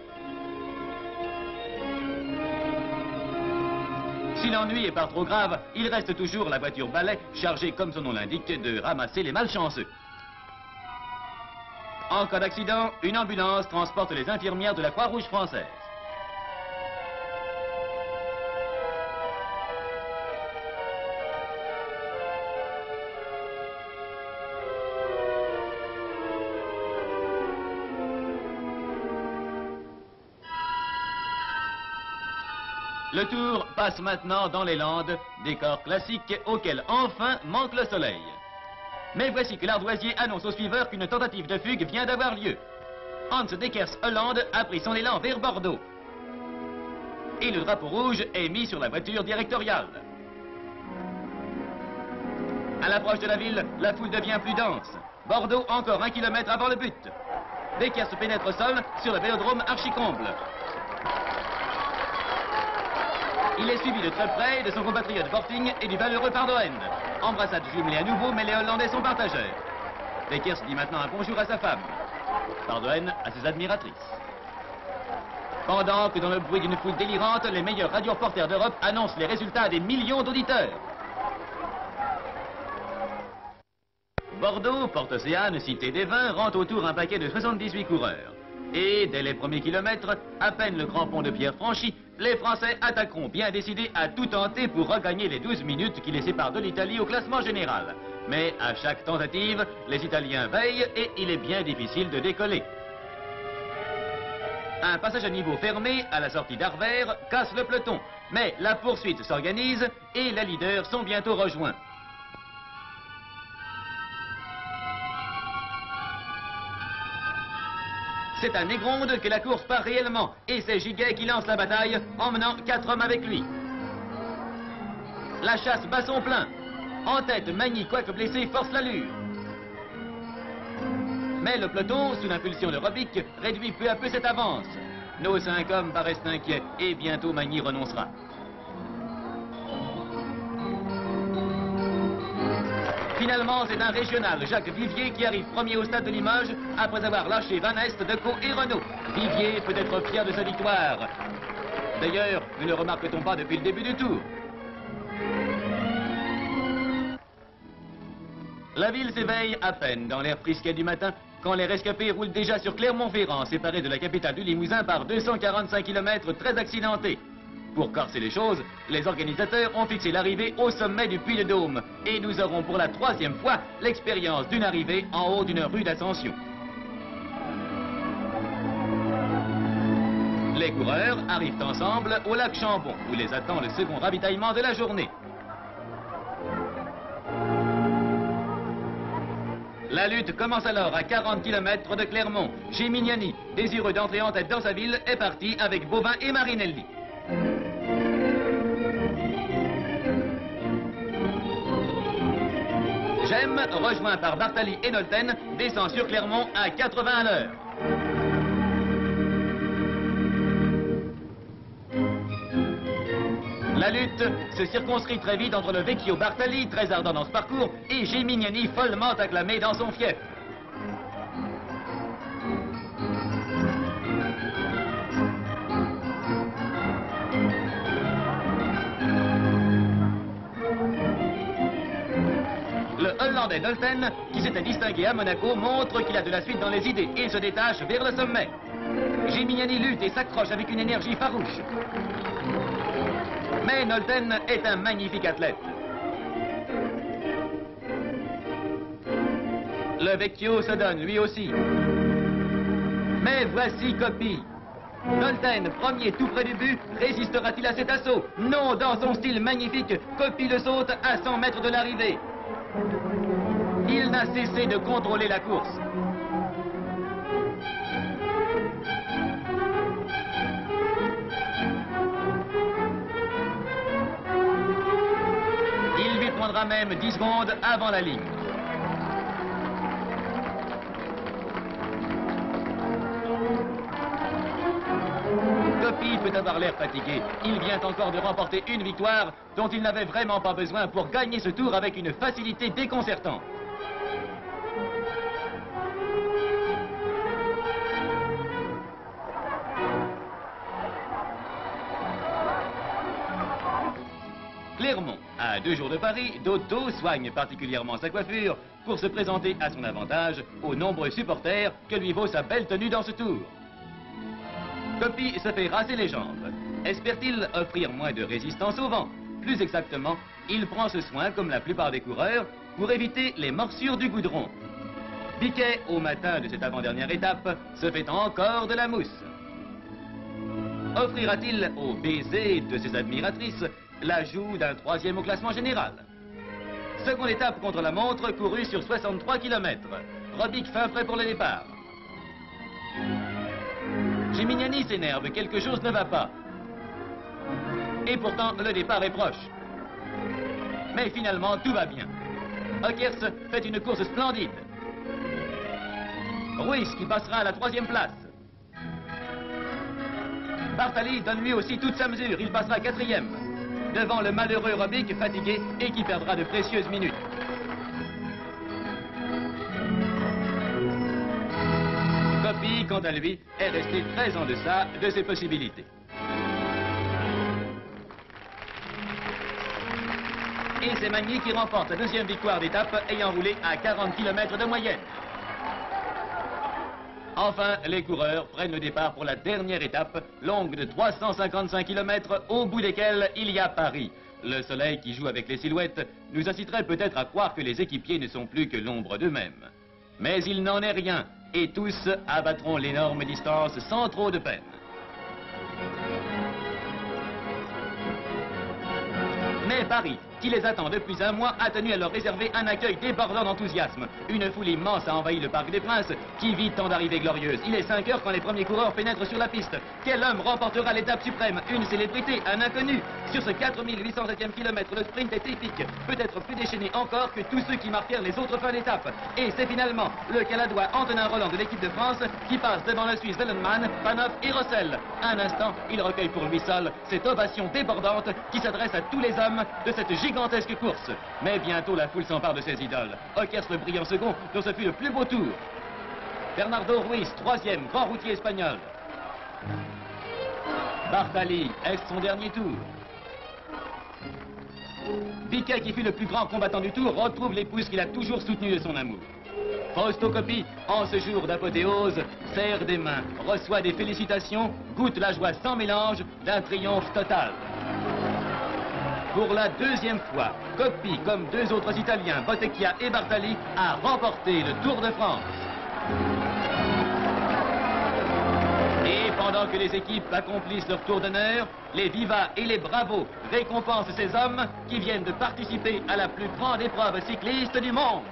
Si l'ennui est pas trop grave, il reste toujours la voiture balai, chargée, comme son nom l'indique, de ramasser les malchanceux. En cas d'accident, une ambulance transporte les infirmières de la Croix-Rouge française. Le Tour passe maintenant dans les Landes, décor classique auquel enfin manque le soleil. Mais voici que l'ardoisier annonce aux suiveurs qu'une tentative de fugue vient d'avoir lieu. Hans Dekers Hollande a pris son élan vers Bordeaux. Et le drapeau rouge est mis sur la voiture directoriale. À l'approche de la ville, la foule devient plus dense. Bordeaux encore 1 kilomètre avant le but. Dekers pénètre au sol sur le vélodrome archicomble. Il est suivi de très près de son compatriote Forting et du valeureux Pardoen. Embrassade jumelée à nouveau, mais les Hollandais sont partageurs. Dekers dit maintenant un bonjour à sa femme. Pardoen à ses admiratrices. Pendant que dans le bruit d'une foule délirante, les meilleurs radioreporters d'Europe annoncent les résultats à des millions d'auditeurs. Bordeaux, Porte-Océane, Cité des Vins, rend autour un paquet de 78 coureurs. Et dès les premiers kilomètres, à peine le grand pont de pierre franchi, les Français attaqueront bien décidés à tout tenter pour regagner les 12 minutes qui les séparent de l'Italie au classement général. Mais à chaque tentative, les Italiens veillent et il est bien difficile de décoller. Un passage à niveau fermé à la sortie d'Arvers casse le peloton. Mais la poursuite s'organise et les leaders sont bientôt rejoints. C'est à Négronde que la course part réellement et c'est Giguet qui lance la bataille, emmenant 4 hommes avec lui. La chasse bat son plein. En tête, Magny, quoique blessé, force l'allure. Mais le peloton, sous l'impulsion de Robic, réduit peu à peu cette avance. Nos 5 hommes paraissent inquiets et bientôt Magny renoncera. Finalement, c'est un régional, Jacques Vivier, qui arrive premier au stade de Limoges après avoir lâché Van Est, Decaux et Renault. Vivier peut être fier de sa victoire. D'ailleurs, ne le remarque-t-on pas depuis le début du tour? La ville s'éveille à peine dans l'air frisquet du matin quand les rescapés roulent déjà sur Clermont-Ferrand, séparé de la capitale du Limousin par 245 km très accidentés. Pour corser les choses, les organisateurs ont fixé l'arrivée au sommet du Puy-de-Dôme et nous aurons pour la 3e fois l'expérience d'une arrivée en haut d'une rue d'ascension. Les coureurs arrivent ensemble au lac Chambon, où les attend le second ravitaillement de la journée. La lutte commence alors à 40 km de Clermont. Gimignani, désireux d'entrer en tête dans sa ville, est parti avec Bovin et Marinelli. Gemme, rejoint par Bartali et Nolten, descend sur Clermont à 80 à l'heure. La lutte se circonscrit très vite entre le Vecchio Bartali, très ardent dans ce parcours, et Gimignani, follement acclamé dans son fief. Le Hollandais Nolten, qui s'était distingué à Monaco, montre qu'il a de la suite dans les idées et se détache vers le sommet. Gimignani lutte et s'accroche avec une énergie farouche. Mais Nolten est un magnifique athlète. Le Vecchio se donne lui aussi. Mais voici Coppi. Nolten, premier tout près du but, résistera-t-il à cet assaut? Non, dans son style magnifique, Coppi le saute à 100 mètres de l'arrivée. Il n'a cessé de contrôler la course. Il lui prendra même 10 secondes avant la ligne. Coppi peut avoir l'air fatigué. Il vient encore de remporter une victoire dont il n'avait vraiment pas besoin pour gagner ce tour avec une facilité déconcertante. Clermont, à 2 jours de Paris, Dotto soigne particulièrement sa coiffure pour se présenter à son avantage aux nombreux supporters que lui vaut sa belle tenue dans ce tour. Coppi se fait raser les jambes. Espère-t-il offrir moins de résistance au vent? Plus exactement, il prend ce soin, comme la plupart des coureurs, pour éviter les morsures du goudron. Piquet, au matin de cette avant-dernière étape, se fait encore de la mousse. Offrira-t-il au baiser de ses admiratrices l'ajout d'un 3e au classement général? Seconde étape contre la montre, courue sur 63 km. Robic fin prêt pour le départ. Gimignani s'énerve, quelque chose ne va pas. Et pourtant, le départ est proche. Mais finalement, tout va bien. Ockers fait une course splendide. Ruiz qui passera à la 3e place. Bartali donne lui aussi toute sa mesure, il passera 4e. Devant le malheureux Robic fatigué et qui perdra de précieuses minutes. Coppi, quant à lui, est resté très en deçà de ses possibilités. Et c'est Magny qui remporte sa 2e victoire d'étape, ayant roulé à 40 km de moyenne. Enfin, les coureurs prennent le départ pour la dernière étape, longue de 355 km, au bout desquels il y a Paris. Le soleil qui joue avec les silhouettes nous inciterait peut-être à croire que les équipiers ne sont plus que l'ombre d'eux-mêmes. Mais il n'en est rien, et tous abattront l'énorme distance sans trop de peine. Mais Paris, qui les attend depuis un mois, a tenu à leur réserver un accueil débordant d'enthousiasme. Une foule immense a envahi le Parc des Princes, qui vit tant d'arrivées glorieuses. Il est 5 heures quand les premiers coureurs pénètrent sur la piste. Quel homme remportera l'étape suprême? Une célébrité, un inconnu? Sur ce 4807e kilomètre, le sprint est épique, peut-être plus déchaîné encore que tous ceux qui marquèrent les autres fins d'étape. Et c'est finalement le Caladois Antonin Roland de l'équipe de France qui passe devant le Suisse Zellenmann, Panov et Rossel. Un instant, il recueille pour lui seul cette ovation débordante qui s'adresse à tous les hommes de cette gigantesque course. Mais bientôt, la foule s'empare de ses idoles. Ockers le brillant second, dont ce fut le plus beau tour. Bernardo Ruiz, troisième, grand routier espagnol. Bartali, est-ce son dernier tour? Biquet, qui fut le plus grand combattant du tour, retrouve l'épouse qu'il a toujours soutenue de son amour. Fausto Coppi, en ce jour d'apothéose, serre des mains, reçoit des félicitations, goûte la joie sans mélange d'un triomphe total. Pour la deuxième fois, Coppi, comme deux autres Italiens, Bottecchia et Bartali, a remporté le Tour de France. Et pendant que les équipes accomplissent leur tour d'honneur, les vivas et les bravos récompensent ces hommes qui viennent de participer à la plus grande épreuve cycliste du monde.